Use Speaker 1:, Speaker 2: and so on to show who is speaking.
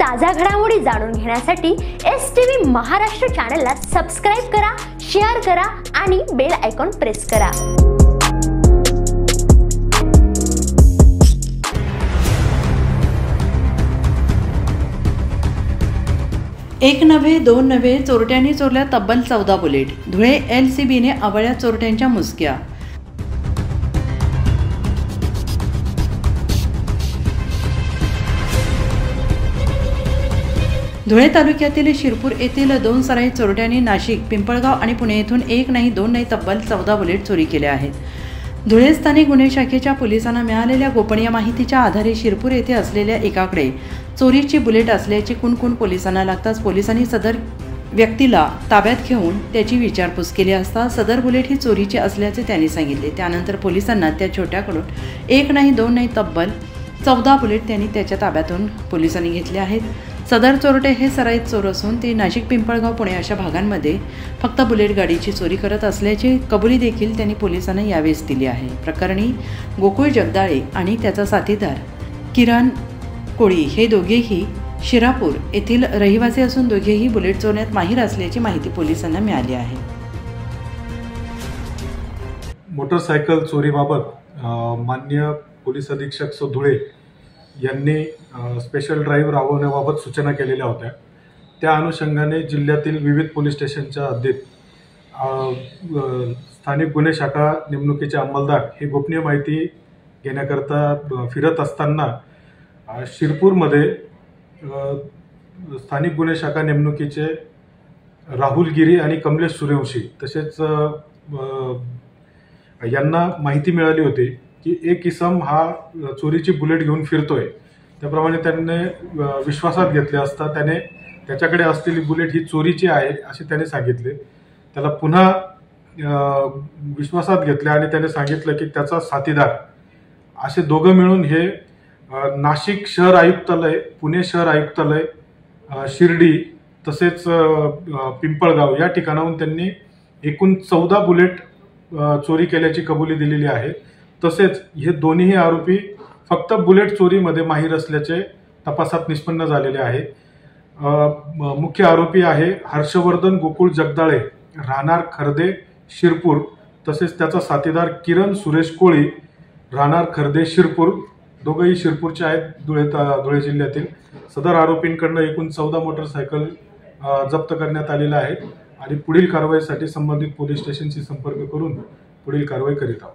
Speaker 1: ताज्या घडामोडी जाणून घेण्यासाठी STV महाराष्ट्र चॅनलला सबस्क्राइब करा, शेअर करा आणि बेल आयकॉन प्रेस करा।
Speaker 2: एक नव्हे दोन नव्हे चोरट्यांनी चोरल्या तब्बल 14 बुलेट। धुळे LCBने अवळ्या चोरट्यांच्या मुसक्या। धुळे तालुक्यातील शिरपूर येथील 2 सराईत चोरट्यांनी नाशिक, पिंपळगाव आणि पुणे येथून एक नाही दोन नाही तब्बल 14 बुलेट चोरी केले आहेत। धुळे स्थानिक गुन्हे शाखेच्या पोलिसांना मिळालेल्या गोपनीय माहितीच्या आधारे शिरपूर येथे असलेल्या एकाकडे चोरीची बुलेट असल्याची कुणकुण पोलिसांना लागताच पोलिसांनी सदर व्यक्तीला ताब्यात घेऊन त्याची विचारपूस केली असता सदर बुलेट ही चोरीची असल्याचे त्यांनी सांगितले। त्यानंतर पोलिसांना त्या छोट्याकडून एक नाही दोन नाही तब्बल 14 बुलेट त्यांनी त्याच्या ताब्यातून पोलिसांनी घेतले आहेत। सदर चोरटे हे सराईत चोर असून ते नाशिक, पिंपळगाव, पुणे अशा भागांमध्ये फक्त बुलेट गाडीची चोरी करत असल्याची कबुली देखील त्यांनी पोलिसांना यावेळेस दिली आहे। प्रकरणी गोकुळ जगदाळे आणि त्याचा साथीदार किरण कोळी हे दोघेही शिरापूर येथील रहिवासी असून दोघेही बुलेट चोरण्यात माहीर असल्याची माहिती पोलिसांना मिळाली आहे।
Speaker 3: मोटरसायकल चोरीबाबत माननीय पोलीस अधीक्षक धुळे यांनी स्पेशल ड्राईव्ह राबवण्याबाबत सूचना केलेल्या होत्या। त्या अनुषंगाने जिल्ह्यातील विविध पोलीस स्टेशनच्या हद्दीत स्थानिक गुन्हे शाखा नेमणुकीचे अंमलदार हे गोपनीय माहिती घेण्याकरता फिरत असताना शिरपूरमध्ये स्थानिक गुन्हे शाखा नेमणुकीचे राहुल गिरी आणि कमलेश सूर्यवंशी तसेच यांना माहिती मिळाली होती की एक इसम हा चोरीची बुलेट घेऊन फिरतोय। त्याप्रमाणे त्यांनी विश्वासात घेतले असता त्याने त्याच्याकडे असलेली बुलेट ही चोरीची आहे असे त्याने सांगितले। त्याला पुन्हा विश्वासात घेतले आणि त्याने सांगितलं की त्याचा साथीदार असे दोघं मिळून हे नाशिक शहर आयुक्तालय, पुणे शहर आयुक्तालय, शिर्डी तसेच पिंपळगाव या ठिकाणाहून त्यांनी एकूण 14 बुलेट चोरी केल्याची कबुली दिलेली आहे। तसेच हे दोन्ही आरोपी फक्त बुलेट चोरीमध्ये माहीर असल्याचे तपासात निष्पन्न झालेले आहे। मुख्य आरोपी आहे हर्षवर्धन गोकुळ जगदाळे, राहणार खर्दे, शिरपूर, तसेच त्याचा साथीदार किरण सुरेश कोळी, राहणार खर्दे, शिरपूर, दोघेही शिरपूरचे आहेत धुळे जिल्ह्यातील। सदर आरोपींकडून एकूण 14 मोटरसायकल जप्त करण्यात आलेल्या आहेत आणि पुढील कारवाईसाठी संबंधित पोलीस स्टेशनशी संपर्क करून पुढील कारवाई करीत आहोत।